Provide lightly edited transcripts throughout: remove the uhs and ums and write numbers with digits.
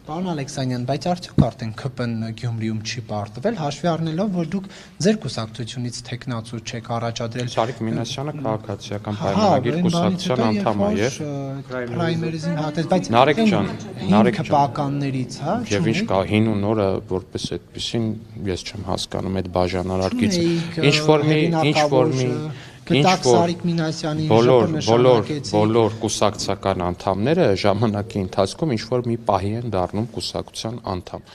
Պարոն Ալեքսանյան, բայց արդյոք արդեն ԿՊ-ն Գյումրիում չի պարտվել, հաշվի առնելով, որ դուք ձեր կուսակցությունից տեխնացու չեք առաջադրել։ Սարիկ Մինասյանը քաղաքացիական պայմանագիր կուսակցության անդամ է եւ պրայմերիզին հատել, բայց Նարեկ ջան, քպականներից, հա, եւ ինչ կա հին ու նորը որպես այդպեսին ես չեմ հասկանում այդ բաժանարարքից բոլոր կուսակցական անդամները ժամանակի ընթացքում ինչ որ մի պահի են դառնում կուսակցության անդամ։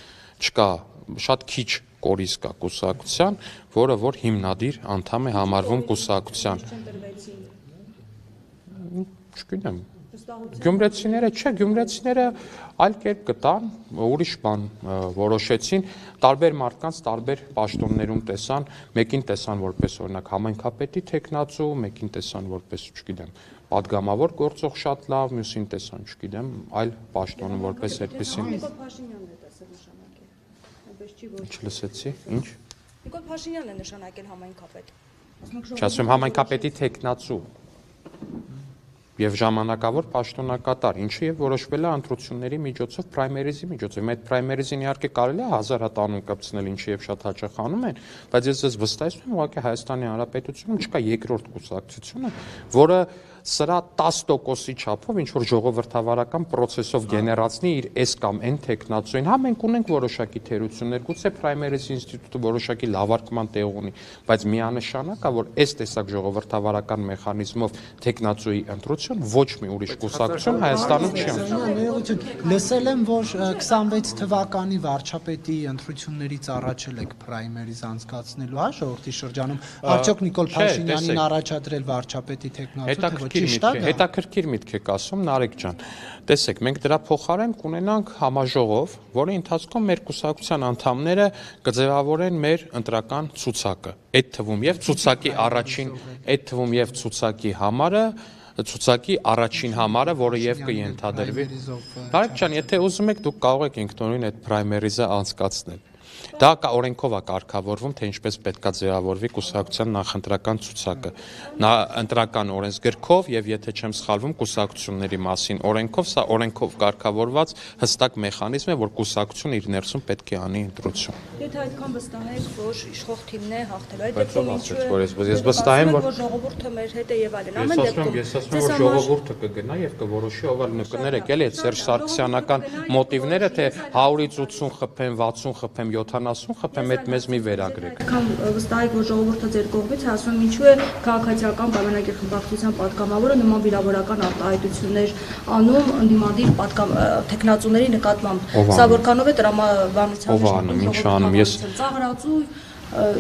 Չկա շատ քիչ կորիզ կա կուսակցության, որը որ հիմնադիր անդամ է համարվում կուսակցության։ Չգիտեմ։ Գյումրեցիները այլ կերպ գտան, ուրիշ բան որոշեցին, տարբեր մարդկանց տարբեր պաշտոններում տեսան, մեկին տեսան որպես օրինակ համայնքապետի տեխնացու, մեկին տեսան որպես, չգիտեմ, падգամավոր գործող շատ լավ, մյուսին տեսան, չգիտեմ, այլ պաշտոնում որպես այդպեսին։ Չլսեցի, ինչ։ Նիկոլ Փաշինյանն է նշանակել համայնքապետ։ Չասում համայնքապետի տեխնացու եւ ժամանակավոր պաշտոնակատար, ինչը եւ որոշվել է ընտրությունների միջոցով պրայմերիզի միջոցով։ Այդ պրայմերիզին իհարկե կարելի է 1000 հատ անուն կպցնել, ինչը եւ շատ հաճախ անում են, բայց ես ձեզ վստահեցնում եմ, ուղղակի Հայաստանի Հանրապետությունում չկա երկրորդ կուսակցությունը, որը սրա 10%-ի չափով ինչ որ ժողովրդավարական process-ով գեներացնի իր S կամ N տեխնացուին։ Հա մենք ունենք որոշակի թերություններ, գուցե պրայմերիզի ինստիտուտը որոշակի լավարկման տեղ ունի, բայց միանշանակ է, որ այս տեսակ ժողովրդավարական մեխանիզմով տեխնացուի ընտրություն ոչ մի ուրիշ կուսակցություն Հայաստանում չի անում։ Լսել եմ, որ 26 թվականի վարչապետի ընտրություններից առաջ եք պրայմերիզ անցկացնելու, հա, ժողովրդի շրջանում։ Արդյոք Նիկոլ Փաշինյանին առաջադրել վարչապետի տեխնացու Հետաքրքիր միտք եք ասում, Նարեկ ջան, տեսեք, մենք դրա փոխարեն կունենանք համաժողով, որի ընթացքում մեր կուսակցության անդամները կձևավորեն մեր ընտրական ցուցակը, այդ թվում եւ ցուցակի առաջին համարը, որը եւ կենթադրվի։ Նարեկ ջան, եթե ուզում եք, դուք կարող եք ինքնուրույն այդ պրայմերիզը անցկացնել։ Դա օրենքով է կարգավորվում, թե ինչպես պետք է ձևավորվի կուսակցության նախընտրական ցուցակը։ Ընտրական օրենսգրքով եւ եթե չեմ սխալվում, կուսակցությունների մասին օրենքով, սա օրենքով կարգավորված հստակ մեխանիզմ է, որ կուսակցությունը իր ներսում պետք է անի ընտրություն։ Եթե այդքան վստահ եք, որ իշխող թիմն է հաղթելու, այդ դեպքում ես վստահ եմ, որ ժողովուրդը մեր հետ է եւ այլն։ Ամեն դեպքում ես ասում եմ, որ ժողովուրդը կգնա եւ կորոշի ով ալ կներեք, էլի այդ Սերժ Սարգսյանական մոտիվները, թե 100-ից 80 խփեմ, 60 խփեմ, 70 խփեմ, այդ մեզ մի վերագրեք։ Կամ վստահ եք, որ ժողովուրդը ձեր կողմից է ասում, ինչու է քաղաքացիական պայմանագիր խմբակցության պատգամավորը նման վիրավորական արտահայտություններ անում ընդդիմադիր տեխնացուների նկատմամբ։ Սա որքանով է տրամաբանության ծաղրածու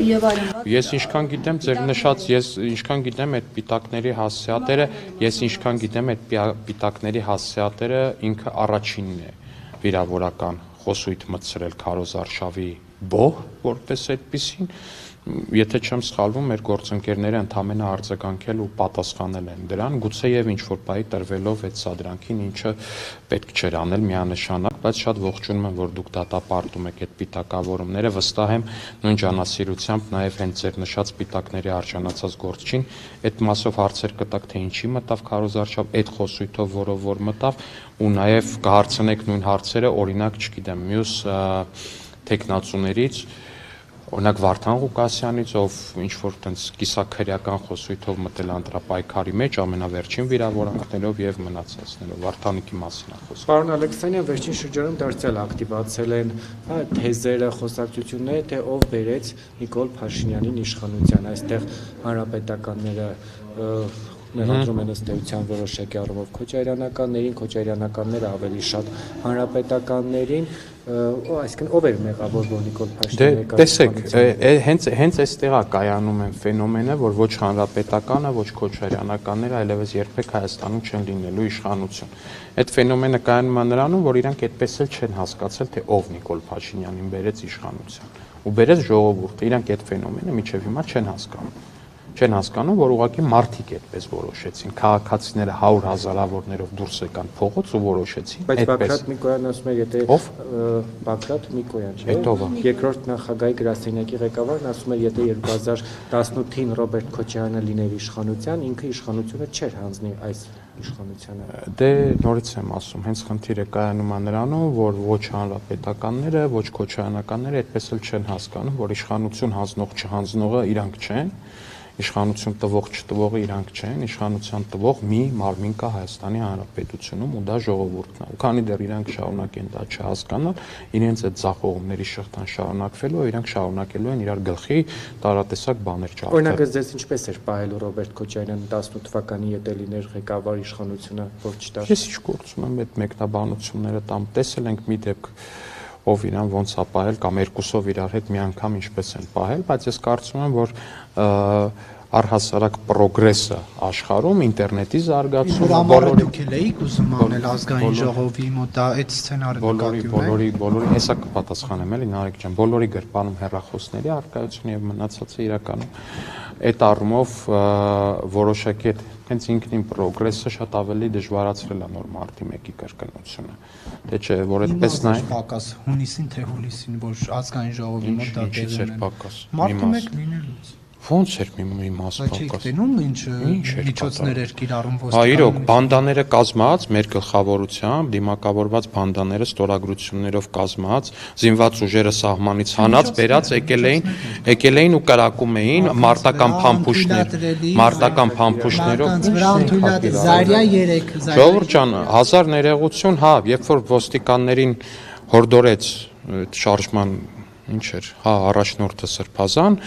եւ այլն։ Ես ինչքան գիտեմ, ձեր նշած, ես ինչքան գիտեմ այդ պիտակների հասցեատերը, պիտակների հասցեատերը ինքը առաջինն է վիրավորական խոսույթ մտցրել Քարոզարշավի բոհ, որպես այդպեսին, եթե չեմ սխալվում, մեր գործընկերները ընդամենը արձագանքել ու պատասխանել են դրան, գուցե եւ ինչ որ բայ տրվելով այդ սադրանքին, ինչը պետք չէր անել միանշանակ, բայց շատ ողջունում եմ, որ դուք դատապարտում եք այդ պիտակավորումները, վստահ եմ նույն ջանասիրությամբ նաեւ հենց ձեր նշած պիտակների արժանացած գործչին այդ մասով հարցեր կտակ, թե ինչի մտավ Քարոզարշավ, այդ խոսույթով, որով որ մտավ, ու նաեւ կհարցնեք նույն հարցերը, օրինակ, չգիտեմ, մյուս տեխնացուներից, օրինակ Վարդան Ղուկասյանից, ով ինչ որ տենց կիսաքրեական խոսույթով մտել անտրապայքարի մեջ, ամենավերջին վիրավորանքներով եւ մնացածներով, Վարդանիկի մասին է խոսքը։ Պարոն Ալեքսանյան, վերջին շրջանում դարձյալ ակտիվացել են թեզերը, խոսակցությունները, թե ով բերեց Նիկոլ Փաշինյանին իշխանության, այստեղ հանրապետականները մեղադրում են ըստ էության որոշակի առումով Քոչարյանականներին ավելի շատ հանրապետականներին, այսինքն ով էր մեղավոր, որ Նիկոլ Փաշինյանը տեսեք, հենց այստեղ է կայանում են ֆենոմենը, որ ոչ հանրապետականը, ոչ Քոչարյանականները այլևս երբեք Հայաստանում չեն լինելու իշխանություն։ Այդ ֆենոմենը կայանում է նրանում, որ իրանք այդպես էլ չեն հասկացել, թե ով Նիկոլ Փաշինյանին բերեց իշխանության, ու բերեց ժողովուրդը, իրանք այդ ֆենոմենը մինչև հիմա չեն հասկանում, որ ուղղակի մարդիկ այդպես որոշեցին, քաղաքացիները 100,000-ավորներով դուրս եկան փողոց ու որոշեցին այդպես։ Բայց Բագրատ Միկոյանն ասում է, եթե Բագրատ Միկոյան, երկրորդ նախագահի գրասենյակի ղեկավարն ասում է, եթե 2018-ին Ռոբերտ Քոչարյանը լիներ իշխանության, ինքը իշխանությունը չէր հանձնի այս իշխանությանը։ Դե նորից եմ ասում, հենց խնդիրը կայանում է նրանում, որ ոչ հանրապետականները, ոչ քոչայանականները այդպես էլ չեն հասկանում, որ իշխանություն հանձնող չհանձնողը իրանք չեն, իշխանություն տվող չտվողը իրանք չեն, իշխանության տվող մի մարմին կա Հայաստանի Հանրապետությունում ու դա ժողովուրդն է։ Ու քանի դեռ իրանք շարունակեն դա չհասկանալ, իրենց այդ ձախողումների շղթան շարունակվելու է, իրանք շարունակելու են իրար գլխի տարատեսակ բաներ ջարդել։ Օրինակ ձեզ ինչպես էր պահել Ռոբերտ Քոչարյանը 18 թվականի ետելիներ ղեկավար իշխանությունը, որ չտար։ Ես ինչ գործում եմ այդ մեկնաբանությունները տամ, տեսել ենք մի դեպք ով իրան ոնց է պահել կամ երկուսով իրար հետ մի անգամ ինչպես են պահել, բայց ես կարծում եմ, որ առհասարակ պրոգրեսը աշխարհում ինտերնետի զարգացումը բոլորի դուք եք ուզում անել ազգային ժողովի մոտ դա այդ սցենարը բոլորի հեսա կպատասխանեմ էլի Նարեկ ջան, բոլորի գրպանում հեռախոսների առկայությունը եւ մնացածը իրականում այդ առումով որոշակի հենց ինքնին պրոգրեսը շատ ավելի դժվարացրել է նոր մարտի 1-ի կրկնությունը։ Դե չէ, որ այդպես նայ պակաս հունիսին թե հուլիսին, որ ազգային ժողովի մոտ դա ինչի էր պակաս։ Մարտի 1 լինելուց։ Ոնց էր մի մաս պակաս։ Չէ, տենում ինչ միջոցներ էր կիրառում ոստիկանությունը։ Հա, իրոք, բանդաները կազմած, մեր գլխավորությամբ դիմակավորված բանդաները ստորագրություններով կազմած, զինված ուժերը սահմանից հանած, բերած եկել էին ու կրակում էին մարտական փամփուշտներով։ Վրա ընդունած Զարյա 3 Ժողովուրդ ջան, 1000 ներեգություն, հա, երբ որ ոստիկաններին հորդորեց շարժման ինչ էր, հա, առաջնորդը Սրբազան,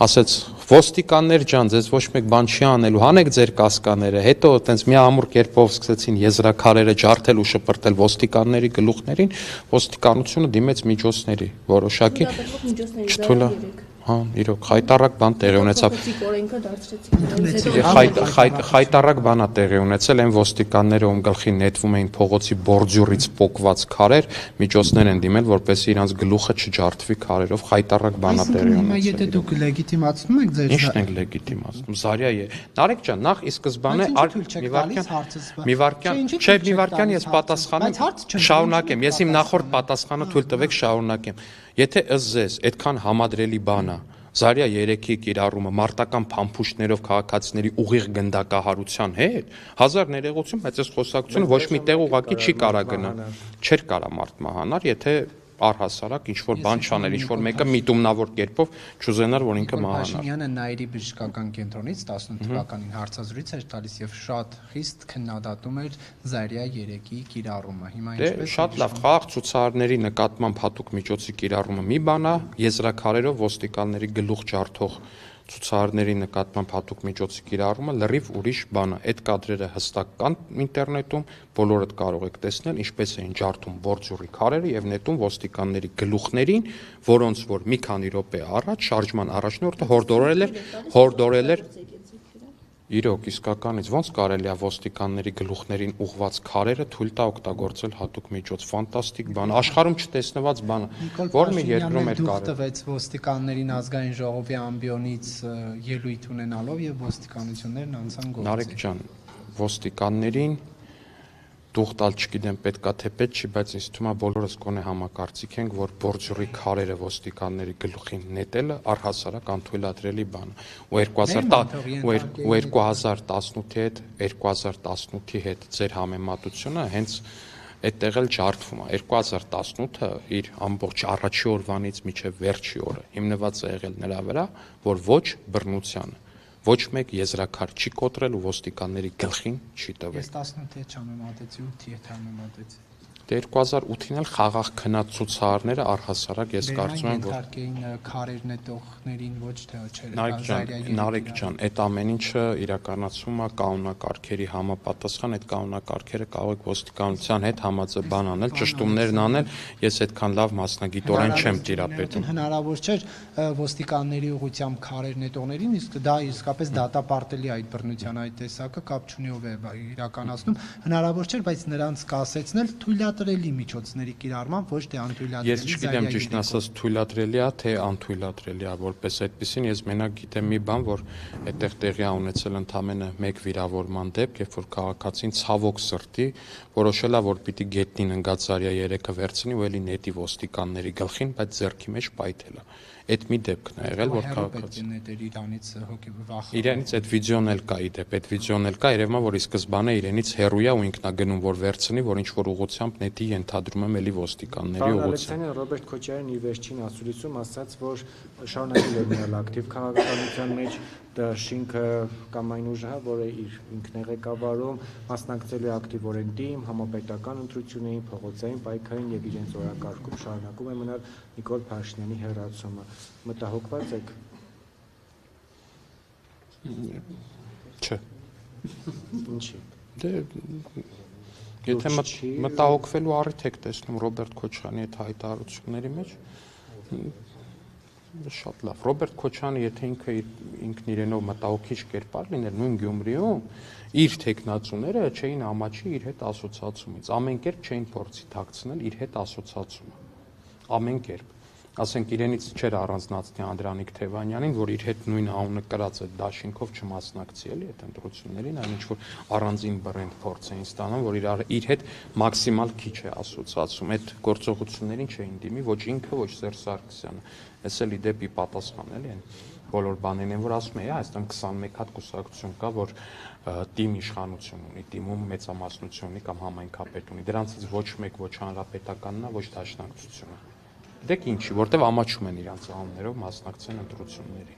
ասեց ոստիկաններ ջան, ձեզ ոչ մեկ բան չի անելու, հանեք ձեր կասկաները, հետո այտենց մի ամուր կերպով սկսեցին եզրաքարերը ջարդել ու շպրտել ոստիկանների գլուխներին, ոստիկանությունը դիմեց միջոցների, որոշակի չթույլա Հա, իրոք, խայտարակ բան տեղի ունեցավ։ Խայտարակ բան է տեղի ունեցել, այն ոստիկանները ում գլխի նետվում էին փողոցի բորդյուրից պոկված քարեր, միջոցներ են դիմել, որպեսզի իրանց գլուխը չջարդվի քարերով, խայտարակ բան է տեղի ունեցել։ Եթե դուք լեգիտիմացնում եք ձեր Ի՞նչն ենք լեգիտիմացնում։ Զարյա է։ Նարեկ ջան, նախ ի սկզբանե մի վարքյան ես պատասխանեմ, շարունակեմ, ես իմ նախորդ պատասխանը թույլ տվեք շարունակեմ։ Եթե ըստ ձեզ այդքան համադրելի բան է Զարյա 3-ի կիրառումը մարտական փամփուշտներով քաղաքացիների ուղիղ գնդակահարության հետ 1000 ներեգություն, բայց այս խոսակցությունը ոչ մի տեղ ուղակի չի կարա գնա։ Չէր կարա մարդ մահանար, եթե առհասարակ ինչ որ բան չաներ, ինչ որ մեկը միտումնավոր կերպով չուզենար, որ ինքը մահանար։ Փաշինյանը Նայիրի բժշկական կենտրոնից 18 թվականին հարցազրույց էր տալիս եւ շատ խիստ քննադատում էր Զարյա 3-ի կիրառումը։ Հիմա ինչպես շատ լավ, խաղաղ ցուցարարների նկատմամբ հատուկ միջոցի կիրառումը մի բան է, եզրաքարերով ոստիկանների գլուխ ջարդող ցուցարարների նկատմամբ հատուկ միջոցի կիրառումը լրիվ ուրիշ բան է։ Այդ կադրերը հստակ կան ինտերնետում, բոլորդ կարող եք տեսնել, ինչպես էին ջարդում բորդյուրի քարերը եւ նետում ոստիկանների գլուխներին, որոնց որ մի քանի րոպե առաջ շարժման առաջնորդը հորդորել էր Իրոք, իսկականից ոնց կարելի է ոստիկանների գլուխներին ուղված քարերը թույլ տա օգտագործել հատուկ միջոց, ֆանտաստիկ բան, աշխարհում չտեսնված բան, որ մի երկրում էր կարելի։ Տվեց ոստիկաններին ազգային ժողովի ամբիոնից ելույթ ունենալով եւ ոստիկանություններն անցան գործի։ Նարեկ ջան, ոստիկաններին դուղ տալ չգիտեմ պետքա թե պետք չի, բայց ինձ թվում է բոլորս գոնե համակարծիք ենք, որ բորդյուրի քարերը ոստիկանների գլուխին նետելը առհասարակ անթույլատրելի բան է։ 2018-ի հետ ձեր համեմատությունը հենց այդտեղ էլ ջարդվում է։ 2018-ը իր ամբողջ առաջի օրվանից մինչև վերջի օրը հիմնված է եղել նրա վրա, որ ոչ բռնությանը ոչ մեկ եզրաքար չի կոտրել ու ոստիկանների գլխին չի տվել։ Ես 18-ի հետ չհամեմատեցի, 8-ի հետ համեմատեցի։ Դե 2008-ին էլ խաղաղ քնած ցուցարարները առհասարակ ես կարծում եմ, որ քարեր նետողներին ոչ թե չէր։ Նարեկ ջան, այդ ամեն ինչը իրականացվում է կանոնակարգերի համապատասխան, այդ կանոնակարգերը կարող եք ոստիկանության հետ համաձայն անել, ճշտումներն անել, ես այդքան լավ մասնագիտորեն չեմ տիրապետում։ Հնարավոր չէր ոստիկանների ուղղությամբ քարեր նետողներին, իսկ դա իսկապես դատապարտելի այդ բռնության այդ տեսակը կապ չունի ով է իրականացնում, հնարավոր չէր, բայց նրանց կասեցնել թույլատրել թույլատրելի միջոցների կիրառմամբ, ոչ թե անթույլատրելի։ Ես չգիտեմ ճիշտ ասած թույլատրելի է թե անթույլատրելի է, որպես այդպեսին ես մենակ գիտեմ մի բան, որ այդտեղ տեղի ա ունեցել ընդամենը մեկ վիրավորման դեպք, երբ որ քաղաքացին ցավոք սրտի որոշել է, որ պիտի գետնին ընկած Զարյա 3-ը վերցնի ու էլի նետի ոստիկանների գլխին, բայց ձեռքի մեջ պայթել է։ Այդ մի դեպքն է եղել, որ քաղաքացին իրանից այդ վիդեոն էլ կա իդեպ, այդ վիդեոն էլ կա, երևում է, որ ի սկզբանե իրենից հեռու է ու ինքն է գնում, որ վերցնի, որ ինչ որ ուղղությամբ նետի, ենթադրում եմ էլի ոստիկանների ուղղությամբ։ Ռոբերտ Քոչարյանն իր վերջին ասուլիսում ասաց, որ շարունակել է մնալ ակտիվ քաղաքականության մեջ, դա շինքը կամ այն ուժը, որը ինքն է ղեկավարում, մասնակցելու է ակտիվորեն դիմ, համապետական ընտրություններին, փողոցային պայքարին եւ իրենց օրակարգում շարունակում է մնալ Նիկոլ Փաշինյանի հեռացումը։ Մտահոգված եք։ Չէ։ Ինչի։ Դե եթե մտահոգվելու առիթ եք տեսնում Ռոբերտ Քոչարյանի այդ հայտարարությունների մեջ, շատ լավ։ Ռոբերտ Քոչյանը, եթե ինքն իրենով մտահոգիչ կերպար լիներ նույն Գյումրիում, իր տեխնացուները չէին ամաչի իր հետ ասոցիացումից։ Ամեն կերպ չէին փորձի թաքցնել իր հետ ասոցիացումը։ Ամեն կերպ։ Ասենք իրենից չէր առանձնացնի Անդրանիկ Թևանյանին, որ իր հետ նույն անունը կրած այդ դաշինքով չմասնակցի էլի այդ ընտրություններին, այն ինչ որ առանձին բրենդ փորձ էին ստանում, որ իր հետ մաքսիմալ քիչ է ասոցիացում։ Այդ գործողություններին չէին դիմի ոչ ինքը, ոչ Սերժ Սարգսյանը։ Էս էլի դեպի պատասխան էլի այն բոլոր բաներն, որ ասում է, այստեղ 21 հատ կուսակցություն կա, որ թիմ իշխանություն ունի, թիմում մեծամասնություն ունի կամ համայնքապետ ունի։ Դրանցից ոչ մեկ ոչ հանրապետականն է, ոչ դաշնակցությունը։ Դեք ինչի, որտեվ ամաչում են իրանց անուններով մասնակցեն ընտրությունների։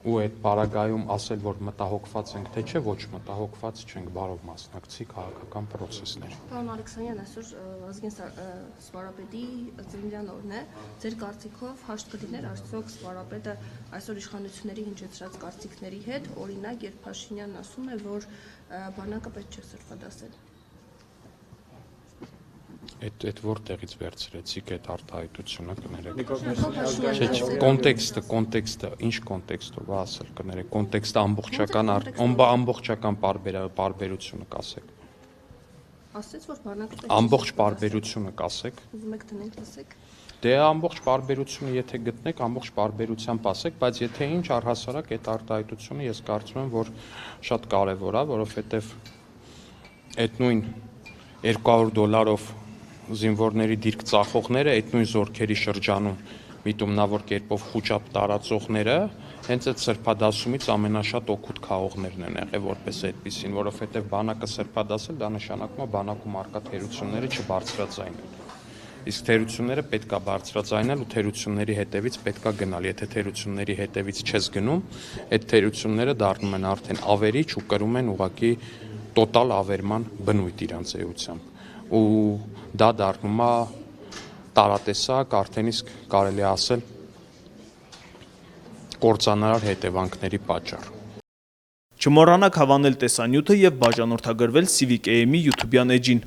Ու այդ պարագայում ասել, որ մտահոգված ենք, թե չէ, ոչ մտահոգված չենք, բարով մասնակցի քաղաքական process-ներ։ Պարոն Ալեքսանյան, այսօր Ազգին Սպարապետի ծննդյան օրն է։ Ձեր կարծիքով հաշտ կլիներ արդյոք Սպարապետը այսօր իշխանությունների հնչեցրած կարծիքների հետ, օրինակ, երբ Փաշինյանն ասում է, որ բանակը պետք չէ սրբադասել։ Այդ որտեղից վերցրեցիք այդ արտահայտությունը կներեք։ Կոնտեքստը, ինչ կոնտեքստով է ասել կներեք, կոնտեքստը ամբողջական պարբերությունը կասեք։ Ասեց, որ բանակը ամբողջ պարբերությունը կասեք։ Ուզում եք տնենք լսեք։ Դե ամբողջ պարբերությունը եթե գտնեք, ամբողջ պարբերությամբ ասեք, բայց եթե ինչ առհասարակ այդ արտահայտությունը ես կարծում եմ, որ շատ կարևոր է, որովհետև այդ նույն $200 զինվորների դիրք ծախողները, այդ նույն զորքերի շրջանում միտումնավոր կերպով խուճապ տարածողները, հենց այդ սրբադասումից ամենաշատ օգուտ քաղողներն են եղել որպես այդպիսին, որովհետև բանակը սրբադասել, դա նշանակում է բանակում արկա թերությունները չբարձրաձայնել։ Իսկ թերությունները պետք է բարձրաձայնել ու թերությունների հետևից պետք է գնալ։ Եթե թերությունների հետևից չես գնում, այդ թերությունները դառնում են արդեն ավերիչ ու կրում են ուղղակի տոտալ ավերման բնույթ իրանց էությամբ։ Ու դա դառնում է տարատեսակ, արդեն իսկ կարելի է ասել կործանարար հետևանքների պատճառ։ Չմոռանաք հավանել տեսանյութը եւ բաժանորդագրվել Civic AM-ի YouTube-յան էջին։